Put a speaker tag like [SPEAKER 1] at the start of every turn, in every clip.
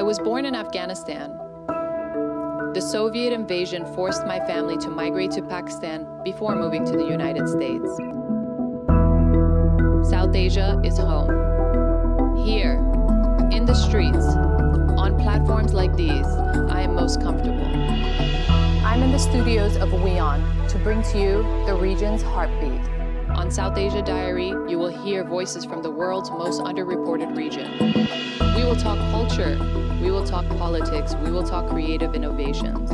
[SPEAKER 1] was born in Afghanistan. The Soviet invasion forced my family to migrate to Pakistan before moving to the United States. South Asia is home. Here, in the streets, on platforms like these, I am most comfortable. I'm in the studios of WION to bring to you the region's heartbeat. On South Asia Diary, you will hear voices from the world's most underreported region. We will talk culture, we will talk politics, we will talk creative innovations.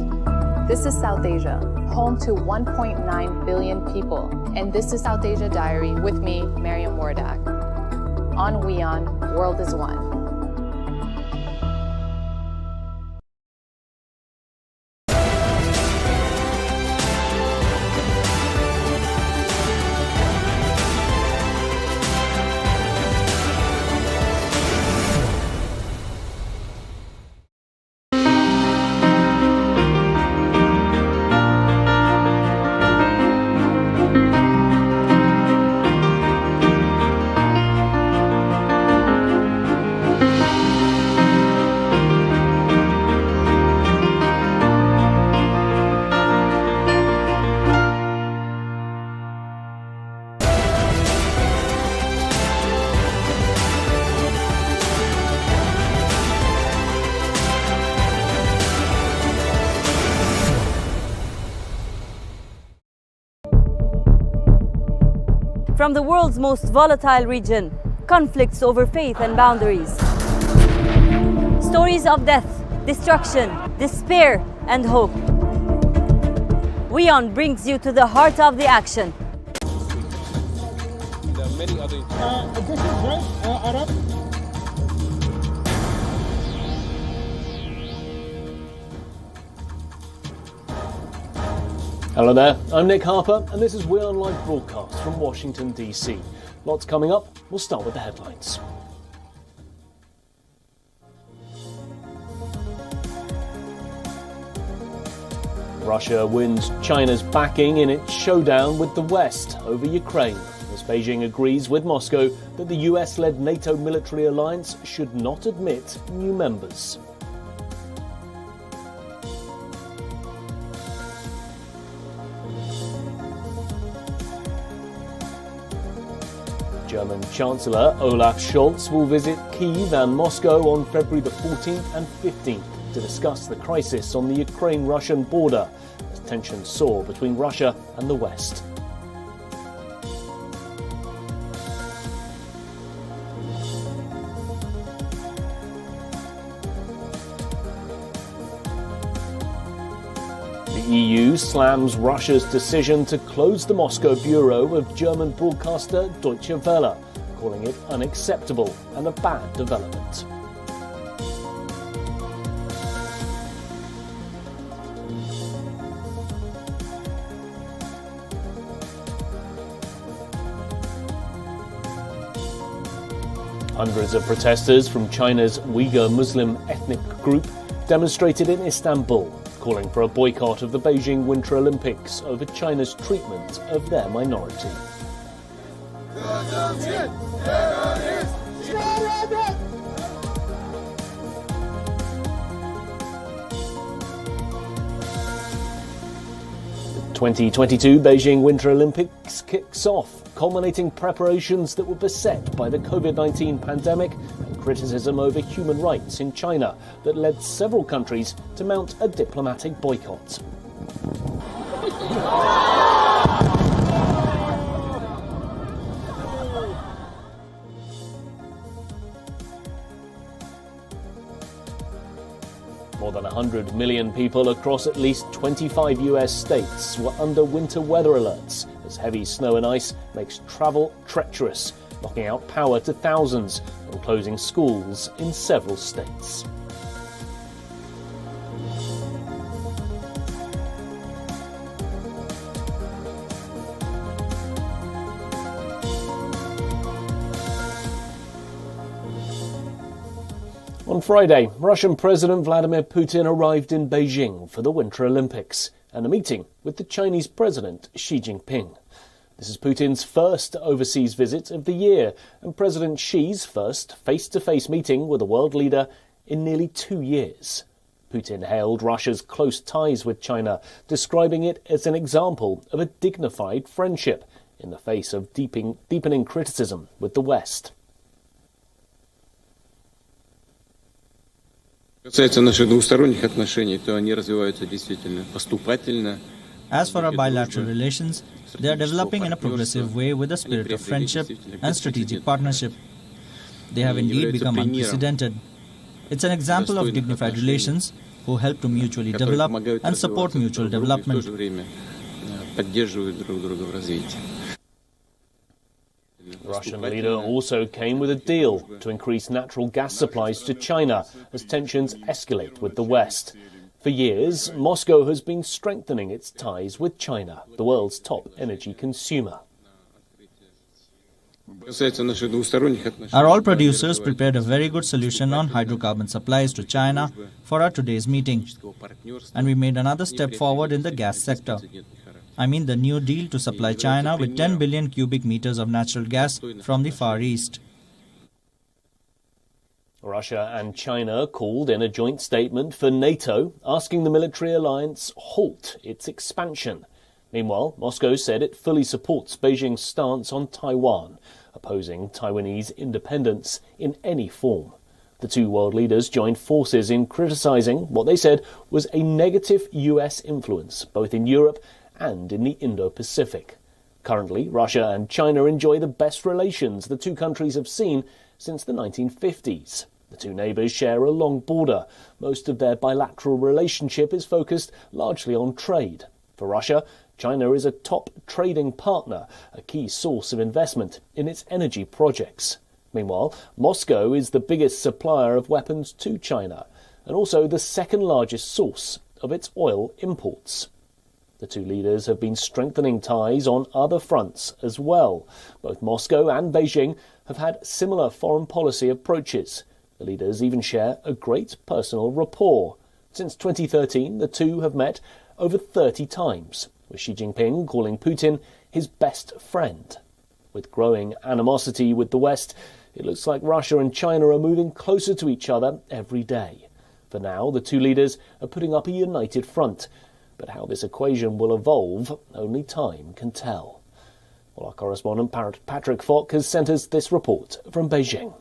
[SPEAKER 1] This is South Asia, home to 1.9 billion people. And this is South Asia Diary with me, Mariam Wardak. On WION, World is One.
[SPEAKER 2] From the world's most volatile region, conflicts over faith and boundaries. Stories of death, destruction, despair, and hope. WION brings you to the heart of the action.
[SPEAKER 3] There are many other... this is right, Arab.
[SPEAKER 4] Hello there, I'm Nick Harper and this is WION Live Broadcast from Washington DC. Lots coming up, we'll start with the headlines. Russia wins China's backing in its showdown with the West over Ukraine, as Beijing agrees with Moscow that the US-led NATO military alliance should not admit new members. German Chancellor Olaf Scholz will visit Kyiv and Moscow on February the 14th and 15th to discuss the crisis on the Ukraine-Russian border as tensions soar between Russia and the West. The EU slams Russia's decision to close the Moscow bureau of German broadcaster Deutsche Welle, calling it unacceptable and a bad development. Hundreds of protesters from China's Uyghur Muslim ethnic group demonstrated in Istanbul, calling for a boycott of the Beijing Winter Olympics over China's treatment of their minority. The 2022 Beijing Winter Olympics kicks off, culminating preparations that were beset by the COVID-19 pandemic and criticism over human rights in China that led several countries to mount a diplomatic boycott. More than 100 million people across at least 25 US states were under winter weather alerts as heavy snow and ice makes travel treacherous, knocking out power to thousands and closing schools in several states. On Friday, Russian President Vladimir Putin arrived in Beijing for the Winter Olympics and a meeting with the Chinese President Xi Jinping. This is Putin's first overseas visit of the year and President Xi's first face-to-face meeting with a world leader in nearly 2 years. Putin hailed Russia's close ties with China, describing it as an example of a dignified friendship in the face of deepening criticism with the West.
[SPEAKER 5] Касается наших двусторонних отношений, то они развиваются действительно поступательно.
[SPEAKER 6] As for our bilateral relations, they are developing in a progressive way with a spirit of friendship and strategic partnership. They have indeed become unprecedented. It's an example of dignified relations who help to mutually develop and support mutual development.
[SPEAKER 4] The Russian leader also came with a deal to increase natural gas supplies to China as tensions escalate with the West. For years, Moscow has been strengthening its ties with China, the world's top energy consumer.
[SPEAKER 6] Our oil producers prepared a very good solution on hydrocarbon supplies to China for our today's meeting. And we made another step forward in the gas sector. I mean the new deal to supply China with 10 billion cubic meters of natural gas from the Far East.
[SPEAKER 4] Russia and China called in a joint statement for NATO, asking the military alliance halt its expansion. Meanwhile, Moscow said it fully supports Beijing's stance on Taiwan, opposing Taiwanese independence in any form. The two world leaders joined forces in criticizing what they said was a negative US influence, both in Europe and in the Indo-Pacific. Currently, Russia and China enjoy the best relations the two countries have seen since the 1950s. The two neighbours share a long border. Most of their bilateral relationship is focused largely on trade. For Russia, China is a top trading partner, a key source of investment in its energy projects. Meanwhile, Moscow is the biggest supplier of weapons to China and also the second largest source of its oil imports. The two leaders have been strengthening ties on other fronts as well. Both Moscow and Beijing have had similar foreign policy approaches. The leaders even share a great personal rapport. Since 2013, the two have met over 30 times, with Xi Jinping calling Putin his best friend. With growing animosity with the West, it looks like Russia and China are moving closer to each other every day. For now, the two leaders are putting up a united front. But how this equation will evolve, only time can tell. Well, our correspondent Patrick Falk has sent us this report from Beijing.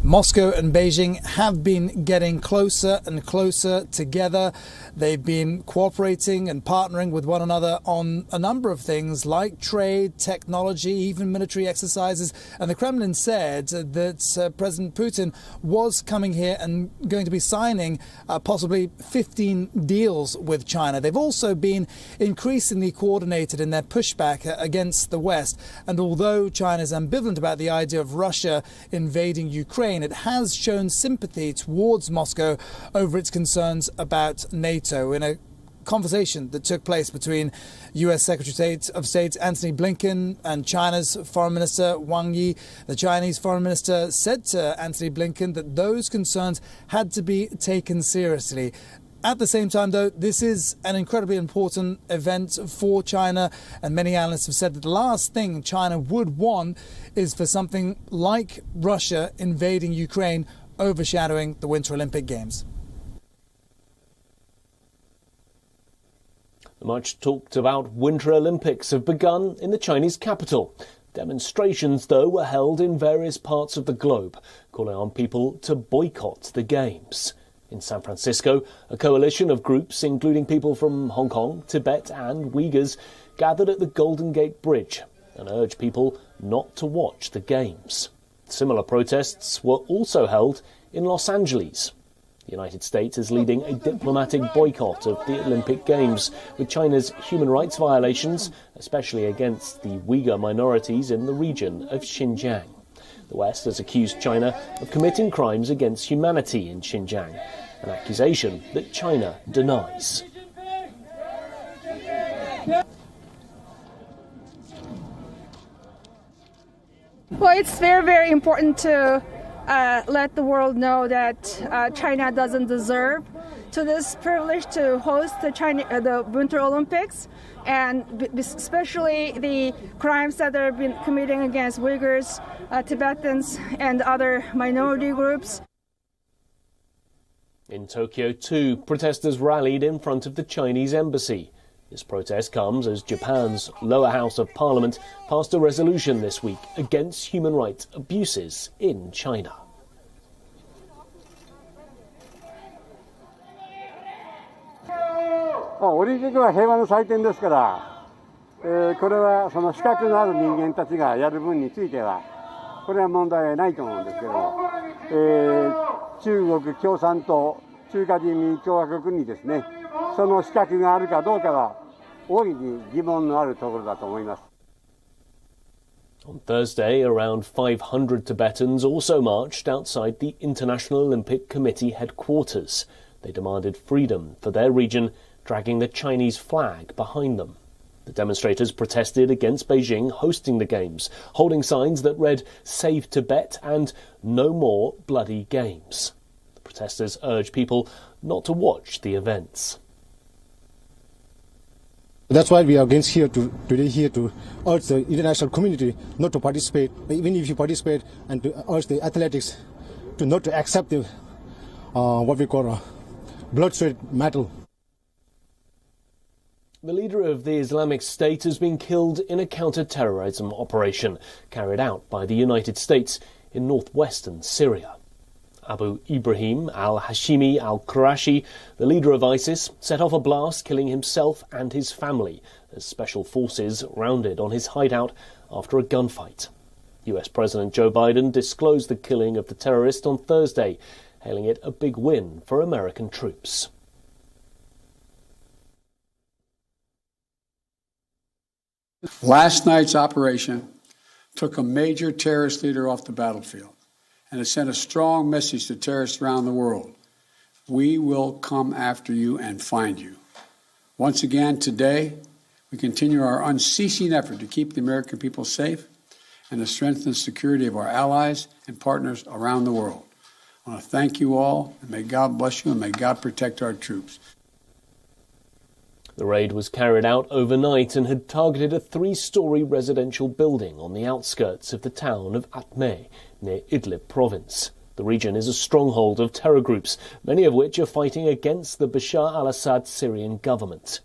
[SPEAKER 7] Moscow and Beijing have been getting closer and closer together. They've been cooperating and partnering with one another on a number of things like trade, technology, even military exercises. And the Kremlin said that President Putin was coming here and going to be signing possibly 15 deals with China. They've also been increasingly coordinated in their pushback against the West. And although China is ambivalent about the idea of Russia invading Ukraine, it has shown sympathy towards Moscow over its concerns about NATO. In a conversation that took place between U.S. Secretary of State Antony Blinken and China's Foreign Minister Wang Yi, the Chinese Foreign Minister said to Antony Blinken that those concerns had to be taken seriously. At the same time, though, this is an incredibly important event for China, and many analysts have said that the last thing China would want is for something like Russia invading Ukraine overshadowing the Winter Olympic Games.
[SPEAKER 4] The much talked about Winter Olympics have begun in the Chinese capital. Demonstrations, though, were held in various parts of the globe, calling on people to boycott the Games. In San Francisco, a coalition of groups, including people from Hong Kong, Tibet and Uyghurs, gathered at the Golden Gate Bridge and urged people not to watch the Games. Similar protests were also held in Los Angeles. The United States is leading a diplomatic boycott of the Olympic Games, with China's human rights violations, especially against the Uyghur minorities in the region of Xinjiang. The West has accused China of committing crimes against humanity in Xinjiang, an accusation that China denies.
[SPEAKER 8] Well, it's very, very important to let the world know that China doesn't deserve to this privilege to host the Winter Olympics, and especially the crimes that they've been committing against Uyghurs, Tibetans, and other minority groups.
[SPEAKER 4] In Tokyo, too, protesters rallied in front of the Chinese embassy. This protest comes as Japan's lower house of parliament passed a resolution this week against human rights abuses in China. On Thursday, around 500 Tibetans also marched outside the International Olympic Committee headquarters. They demanded freedom for their region, dragging the Chinese flag behind them. The demonstrators protested against Beijing hosting the Games, holding signs that read "Save Tibet" and "No more bloody games." The protesters urged people not to watch the events.
[SPEAKER 3] That's why we are today here to urge the international community not to participate, even if you participate, and to urge the athletics to not to accept the what we call a bloodshed medal.
[SPEAKER 4] The leader of the Islamic State has been killed in a counter-terrorism operation carried out by the United States in northwestern Syria. Abu Ibrahim al-Hashimi al-Qurashi, the leader of ISIS, set off a blast killing himself and his family as special forces rounded on his hideout after a gunfight. US President Joe Biden disclosed the killing of the terrorist on Thursday, hailing it a big win for American troops.
[SPEAKER 9] Last night's operation took a major terrorist leader off the battlefield, and it sent a strong message to terrorists around the world. We will come after you and find you. Once again, today, we continue our unceasing effort to keep the American people safe and to strengthen the security of our allies and partners around the world. I want to thank you all, and may God bless you, and may God protect our troops.
[SPEAKER 4] The raid was carried out overnight and had targeted a 3-story residential building on the outskirts of the town of Atme, near Idlib province. The region is a stronghold of terror groups, many of which are fighting against the Bashar al-Assad Syrian government.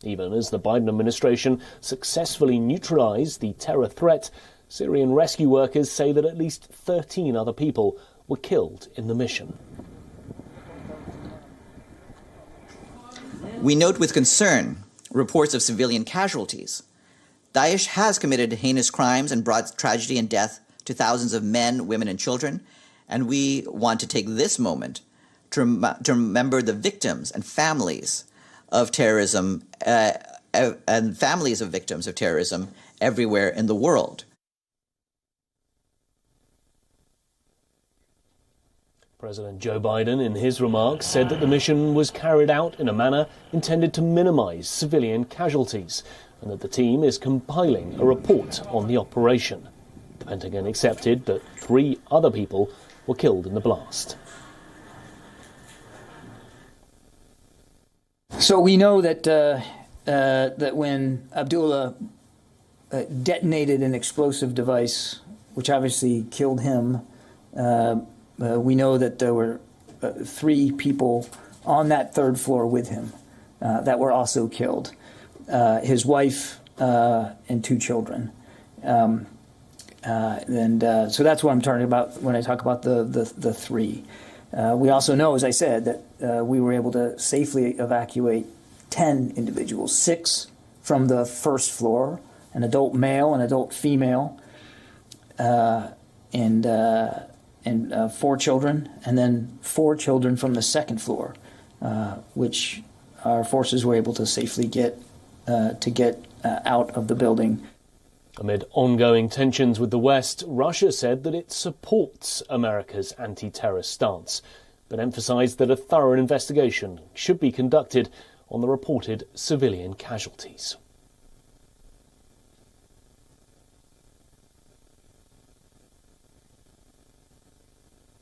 [SPEAKER 4] Even as the Biden administration successfully neutralized the terror threat, Syrian rescue workers say that at least 13 other people were killed in the mission.
[SPEAKER 10] We note with concern reports of civilian casualties. Daesh has committed heinous crimes and brought tragedy and death to thousands of men, women, and children, and we want to take this moment to remember the victims and families of terrorism and families of victims of terrorism everywhere in the world.
[SPEAKER 4] President Joe Biden, in his remarks, said that the mission was carried out in a manner intended to minimize civilian casualties and that the team is compiling a report on the operation. The Pentagon accepted that 3 other people were killed in the blast.
[SPEAKER 11] So we know that that when Abdullah detonated an explosive device, which obviously killed him, we know that there were 3 people on that 3rd floor with him that were also killed. His wife and 2 children. So that's what I'm talking about when I talk about the 3. We also know, as I said, that we were able to safely evacuate 10 individuals, 6 from the 1st floor, an adult male, an adult female, and 4 children, and then 4 children from the 2nd floor, which our forces were able to safely get out of the building.
[SPEAKER 4] Amid ongoing tensions with the West, Russia said that it supports America's anti-terror stance, but emphasized that a thorough investigation should be conducted on the reported civilian casualties.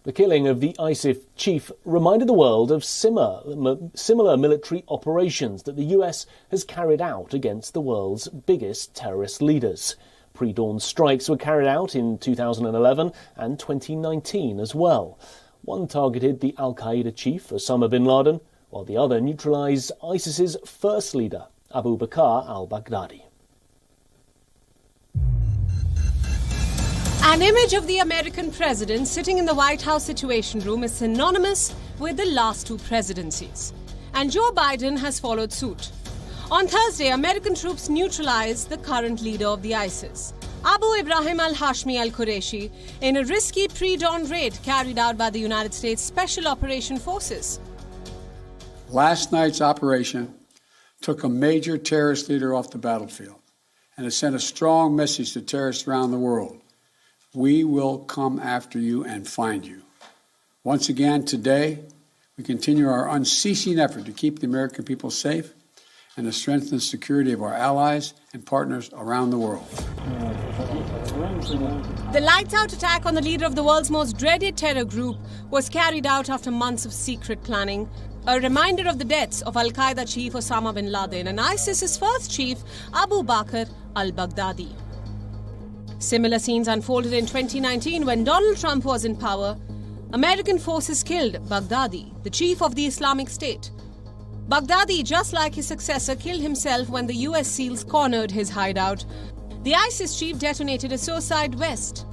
[SPEAKER 4] The killing of the ISIS chief reminded the world of similar military operations that the US has carried out against the world's biggest terrorist leaders. Pre-dawn strikes were carried out in 2011 and 2019 as well. One targeted the al-Qaeda chief, Osama bin Laden, while the other neutralized ISIS's first leader, Abu Bakr al-Baghdadi.
[SPEAKER 12] An image of the American president sitting in the White House Situation Room is synonymous with the last two presidencies. And Joe Biden has followed suit. On Thursday, American troops neutralized the current leader of the ISIS, Abu Ibrahim al-Hashmi al-Qureshi, in a risky pre-dawn raid carried out by the United States Special Operation Forces.
[SPEAKER 9] Last night's operation took a major terrorist leader off the battlefield, and it sent a strong message to terrorists around the world. We will come after you and find you. Once again, today, we continue our unceasing effort to keep the American people safe and to strengthen the security of our allies and partners around the world.
[SPEAKER 12] The lights-out attack on the leader of the world's most dreaded terror group was carried out after months of secret planning, a reminder of the deaths of al-Qaeda chief Osama bin Laden and ISIS's first chief Abu Bakr al-Baghdadi. Similar scenes unfolded in 2019 when Donald Trump was in power. American forces killed Baghdadi, the chief of the Islamic State. Baghdadi, just like his successor, killed himself when the US SEALs cornered his hideout. The ISIS chief detonated a suicide vest,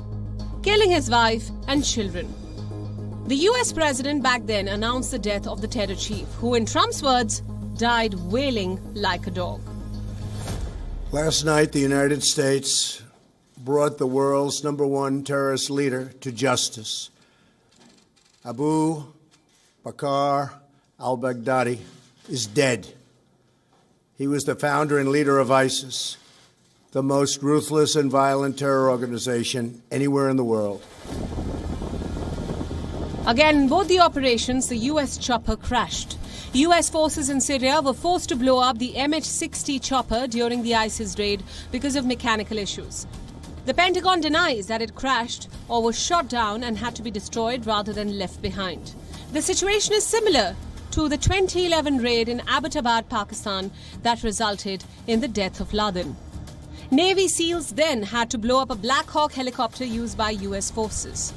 [SPEAKER 12] killing his wife and children. The US president back then announced the death of the terror chief, who, in Trump's words, died wailing like a dog.
[SPEAKER 13] Last night, the United States brought the world's #1 terrorist leader to justice. Abu Bakr al-Baghdadi is dead. He was the founder and leader of ISIS, the most ruthless and violent terror organization anywhere in the world.
[SPEAKER 12] Again, in both the operations, the US chopper crashed. US forces in Syria were forced to blow up the MH-60 chopper during the ISIS raid because of mechanical issues. The Pentagon denies that it crashed or was shot down and had to be destroyed rather than left behind. The situation is similar to the 2011 raid in Abbottabad, Pakistan, that resulted in the death of Laden. Navy SEALs then had to blow up a Black Hawk helicopter used by US forces.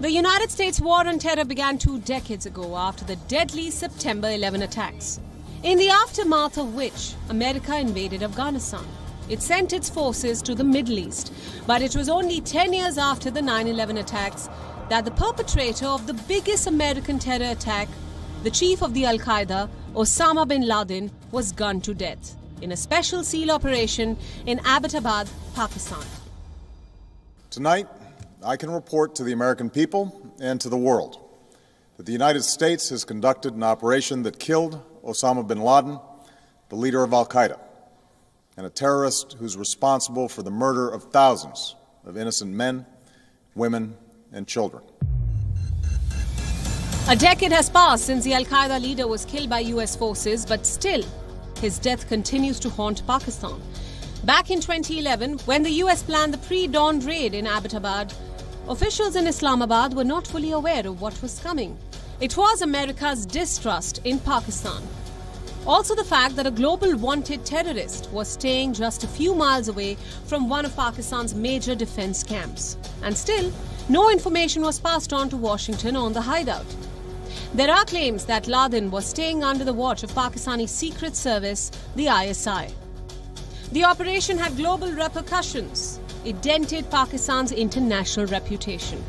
[SPEAKER 12] The United States war on terror began 2 decades ago after the deadly September 11 attacks, in the aftermath of which America invaded Afghanistan. It sent its forces to the Middle East, but it was only 10 years after the 9/11 attacks that the perpetrator of the biggest American terror attack, the chief of the al-Qaeda, Osama bin Laden, was gunned to death in a special SEAL operation in Abbottabad, Pakistan.
[SPEAKER 14] Tonight, I can report to the American people and to the world that the United States has conducted an operation that killed Osama bin Laden, the leader of al-Qaeda, and a terrorist who's responsible for the murder of thousands of innocent men, women, and children.
[SPEAKER 12] A decade has passed since the al-Qaeda leader was killed by US forces, but still, his death continues to haunt Pakistan. Back in 2011, when the US planned the pre-dawn raid in Abbottabad, officials in Islamabad were not fully aware of what was coming. It was America's distrust in Pakistan. Also the fact that a global wanted terrorist was staying just a few miles away from one of Pakistan's major defense camps. And still, no information was passed on to Washington on the hideout. There are claims that Laden was staying under the watch of Pakistani secret service, the ISI. The operation had global repercussions. It dented Pakistan's international reputation,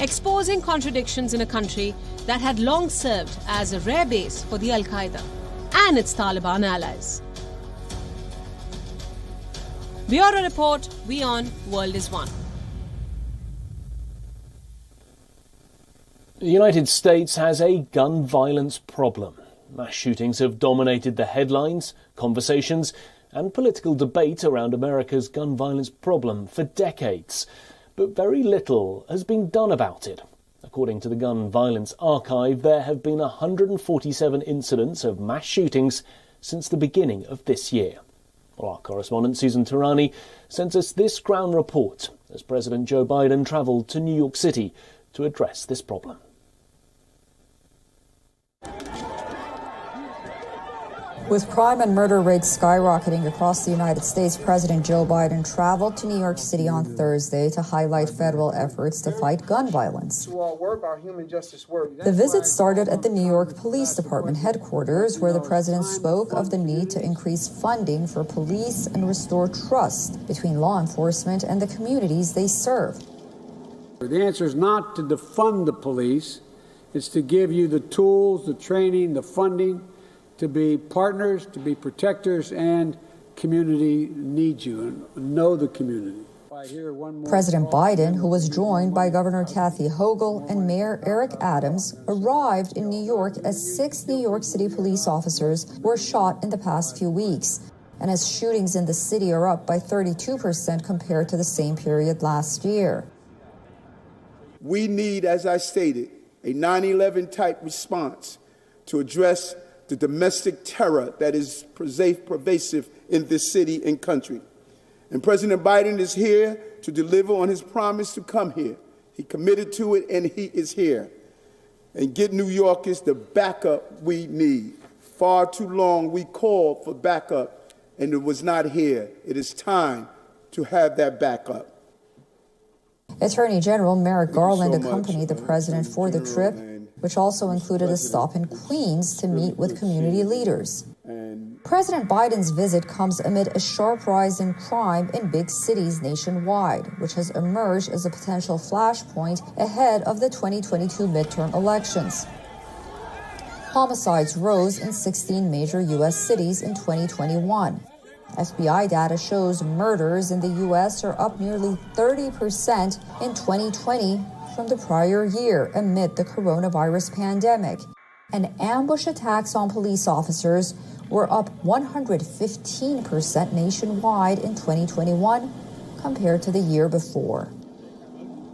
[SPEAKER 12] exposing contradictions in a country that had long served as a rare base for the al-Qaeda and its Taliban allies. Bureau Report, WION World is One.
[SPEAKER 4] The United States has a gun violence problem. Mass shootings have dominated the headlines, conversations, and political debate around America's gun violence problem for decades. But very little has been done about it. According to the Gun Violence Archive, there have been 147 incidents of mass shootings since the beginning of this year. Well, our correspondent Susan Tarani sent us this ground report as President Joe Biden travelled to New York City to address this problem.
[SPEAKER 15] With crime and murder rates skyrocketing across the United States, President Joe Biden traveled to New York City on Thursday to highlight federal efforts to fight gun violence. The visit started at the New York Police Department headquarters, where the president spoke of the need to increase funding for police and restore trust between law enforcement and the communities they serve.
[SPEAKER 9] The answer is not to defund the police. It's to give you the tools, the training, the funding, to be partners, to be protectors, and community needs you and know the community.
[SPEAKER 15] President Biden, who was joined by Governor Kathy Hochul and Mayor Eric Adams, arrived in New York as 6 New York City police officers were shot in the past few weeks, and as shootings in the city are up by 32% compared to the same period last year.
[SPEAKER 16] We need, as I stated, a 9/11 type response to address the domestic terror that is pervasive in this city and country. And President Biden is here to deliver on his promise to come here. He committed to it, and he is here. And get New Yorkers the backup we need. Far too long we called for backup, and it was not here. It is time to have that backup.
[SPEAKER 15] Attorney General Merrick Garland accompanied the president for the trip, which also included a stop in Queens to meet with community leaders. President Biden's visit comes amid a sharp rise in crime in big cities nationwide, which has emerged as a potential flashpoint ahead of the 2022 midterm elections. Homicides rose in 16 major U.S. cities in 2021. FBI data shows murders in the U.S. are up nearly 30% in 2020 from the prior year amid the coronavirus pandemic. And ambush attacks on police officers were up 115% nationwide in 2021 compared to the year before.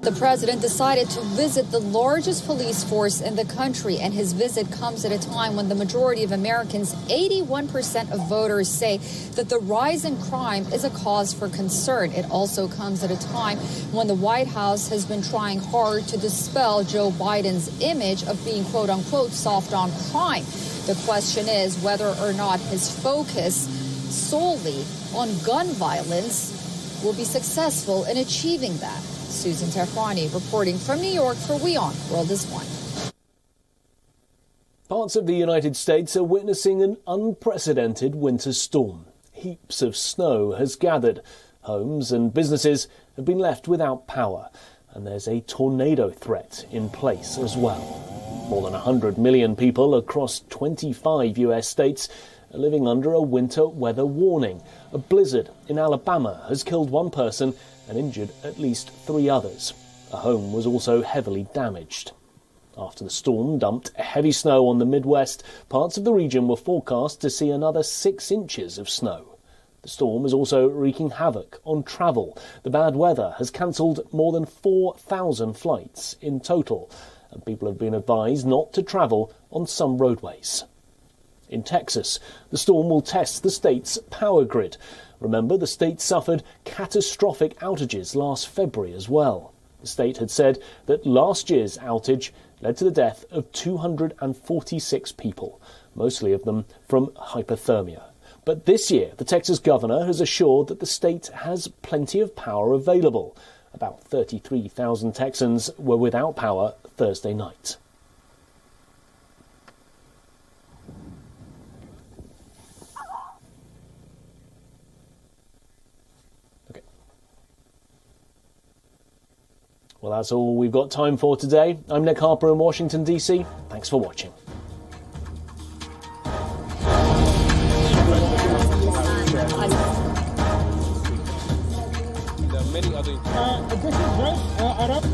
[SPEAKER 15] The president decided to visit the largest police force in the country, and his visit comes at a time when the majority of Americans, 81% of voters, say that the rise in crime is a cause for concern. It also comes at a time when the White House has been trying hard to dispel Joe Biden's image of being, quote unquote, soft on crime. The question is whether or not his focus solely on gun violence will be successful in achieving that. Susan Tehrani reporting from New York for WION World is One.
[SPEAKER 4] Parts of the United States are witnessing an unprecedented winter storm. Heaps of snow has gathered. Homes and businesses have been left without power. And there's a tornado threat in place as well. More than 100 million people across 25 US states are living under a winter weather warning. A blizzard in Alabama has killed one person and injured at least 3 others. A home was also heavily damaged. After the storm dumped heavy snow on the Midwest, parts of the region were forecast to see another 6 inches of snow. The storm is also wreaking havoc on travel. The bad weather has cancelled more than 4,000 flights in total, and people have been advised not to travel on some roadways. In Texas, the storm will test the state's power grid. Remember, the state suffered catastrophic outages last February as well. The state had said that last year's outage led to the death of 246 people, mostly of them from hypothermia. But this year, the Texas governor has assured that the state has plenty of power available. About 33,000 Texans were without power Thursday night. Well, that's all we've got time for today. I'm Nick Harper in Washington, D.C. Thanks for watching.
[SPEAKER 17] This is right, Arab.